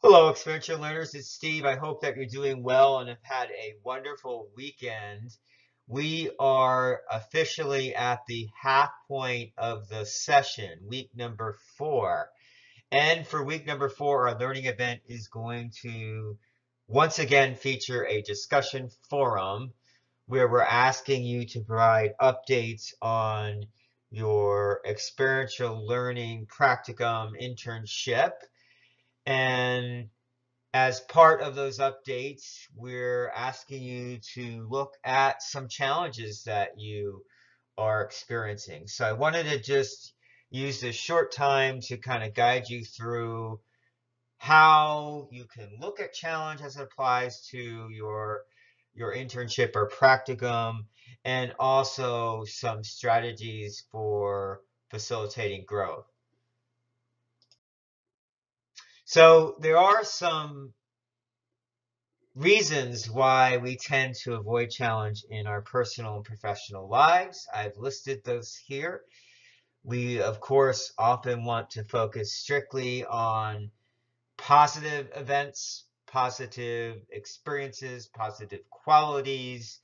Hello, experiential learners. It's Steve. I hope that you're doing well and have had a wonderful weekend. We are officially at the half point of the session, week number 4. And for week number 4, our learning event is going to once again feature a discussion forum where we're asking you to provide updates on your experiential learning practicum internship. And as part of those updates, we're asking you to look at some challenges that you are experiencing. So I wanted to just use this short time to kind of guide you through how you can look at challenge as it applies to your internship or practicum, and also some strategies for facilitating growth. So there are some reasons why we tend to avoid challenge in our personal and professional lives. I've listed those here. We, of course, often want to focus strictly on positive events, positive experiences, positive qualities,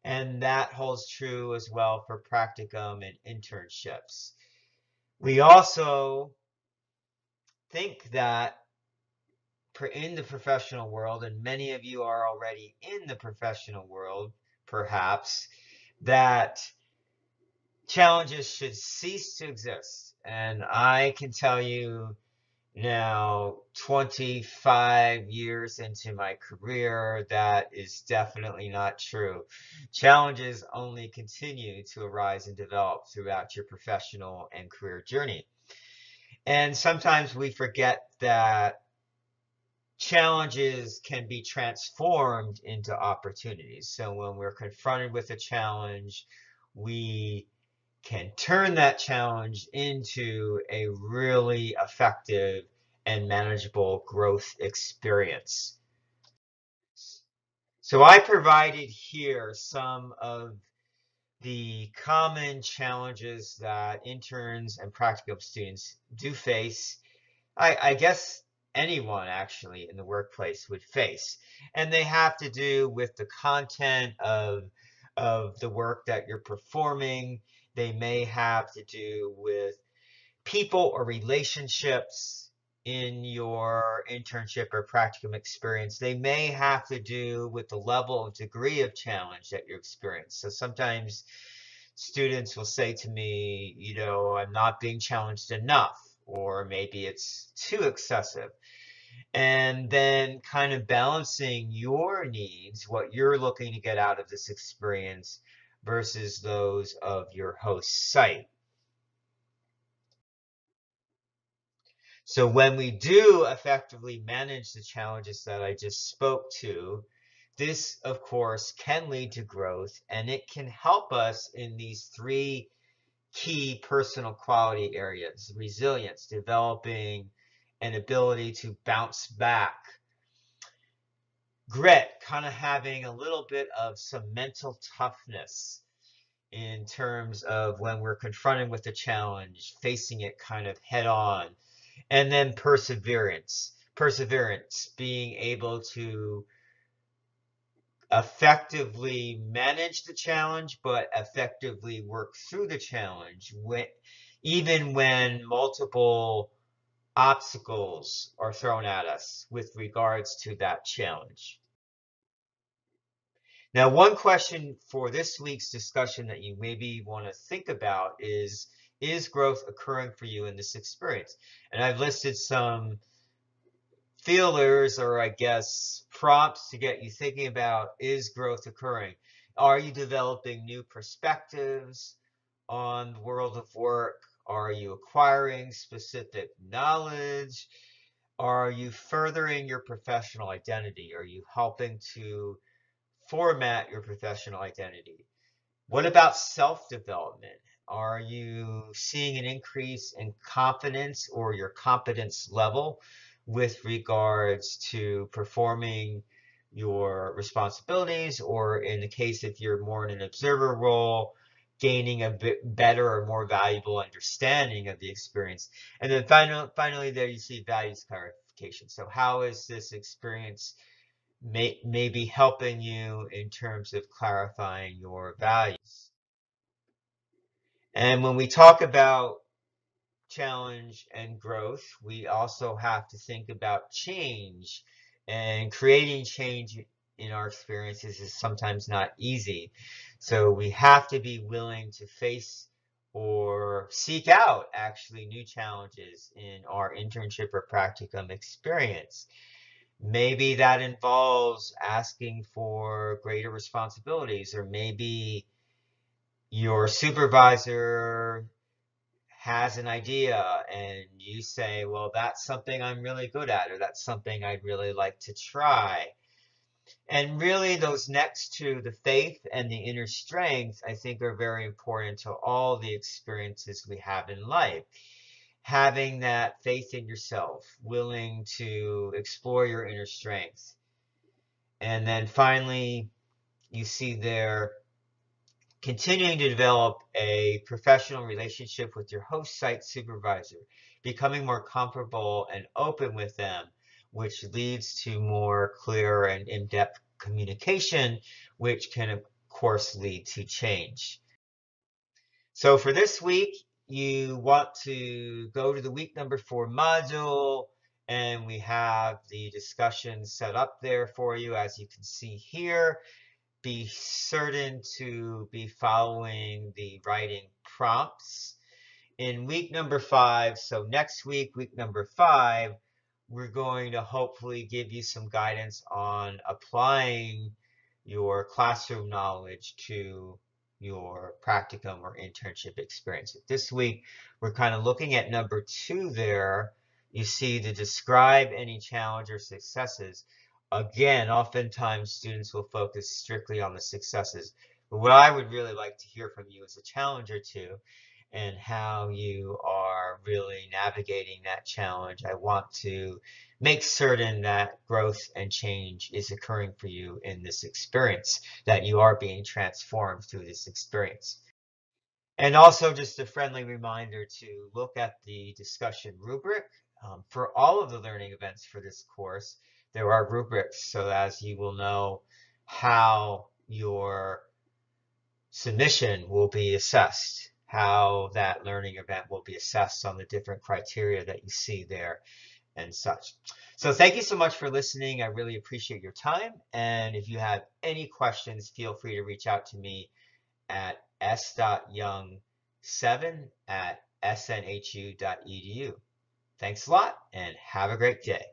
and that holds true as well for practicum and internships. We also think that in the professional world, and many of you are already in the professional world, perhaps, that challenges should cease to exist. And I can tell you now, 25 years into my career, that is definitely not true. Challenges only continue to arise and develop throughout your professional and career journey. And sometimes we forget that challenges can be transformed into opportunities. So when we're confronted with a challenge, we can turn that challenge into a really effective and manageable growth experience. So I provided here some of the common challenges that interns and practicum students do face. I guess anyone actually in the workplace would face. And they have to do with the content of the work that you're performing. They may have to do with people or relationships in your internship or practicum experience. They may have to do with the level of degree of challenge that you experience. So sometimes students will say to me, I'm not being challenged enough, or maybe it's too excessive. And then kind of balancing your needs, what you're looking to get out of this experience versus those of your host site. So when we do effectively manage the challenges that I just spoke to, this, of course, can lead to growth, and it can help us in these 3 key personal quality areas: resilience, developing an ability to bounce back; grit, kind of having a little bit of some mental toughness in terms of when we're confronted with a challenge, facing it kind of head on; and then perseverance. Perseverance, being able to effectively manage the challenge, but effectively work through the challenge, even when multiple obstacles are thrown at us with regards to that challenge. Now, one question for this week's discussion that you maybe want to think about is growth occurring for you in this experience? And I've listed some feelers, or I guess prompts, to get you thinking about, is growth occurring? Are you developing new perspectives on the world of work? Are you acquiring specific knowledge? Are you furthering your professional identity? Are you helping to format your professional identity? What about self-development? Are you seeing an increase in confidence or your competence level with regards to performing your responsibilities, or in the case if you're more in an observer role, gaining a bit better or more valuable understanding of the experience? And then finally there you see values clarification. So how is this experience maybe helping you in terms of clarifying your values? And when we talk about challenge and growth, we also have to think about change. And creating change in our experiences is sometimes not easy. So we have to be willing to face or seek out actually new challenges in our internship or practicum experience. Maybe that involves asking for greater responsibilities, or maybe your supervisor has an idea and you say, well, that's something I'm really good at, or that's something I'd really like to try. And really, those next two, the faith and the inner strength, I think are very important to all the experiences we have in life. Having that faith in yourself, willing to explore your inner strength. And then finally, you see there, continuing to develop a professional relationship with your host site supervisor, becoming more comfortable and open with them, which leads to more clear and in-depth communication, which can, of course, lead to change. So for this week, you want to go to the week number 4 module, and we have the discussion set up there for you, as you can see here. Be certain to be following the writing prompts. In week number 5, so next week, week number 5, we're going to hopefully give you some guidance on applying your classroom knowledge to your practicum or internship experience. This week, we're kind of looking at number 2 there. You see to describe any challenge or successes. Again, oftentimes students will focus strictly on the successes. But what I would really like to hear from you is a challenge or two and how you are really navigating that challenge. I want to make certain that growth and change is occurring for you in this experience, that you are being transformed through this experience. And also just a friendly reminder to look at the discussion rubric. For all of the learning events for this course, there are rubrics, so as you will know how your submission will be assessed, how that learning event will be assessed on the different criteria that you see there and such. So thank you so much for listening. I really appreciate your time. And if you have any questions, feel free to reach out to me at s.young7@snhu.edu. Thanks a lot and have a great day.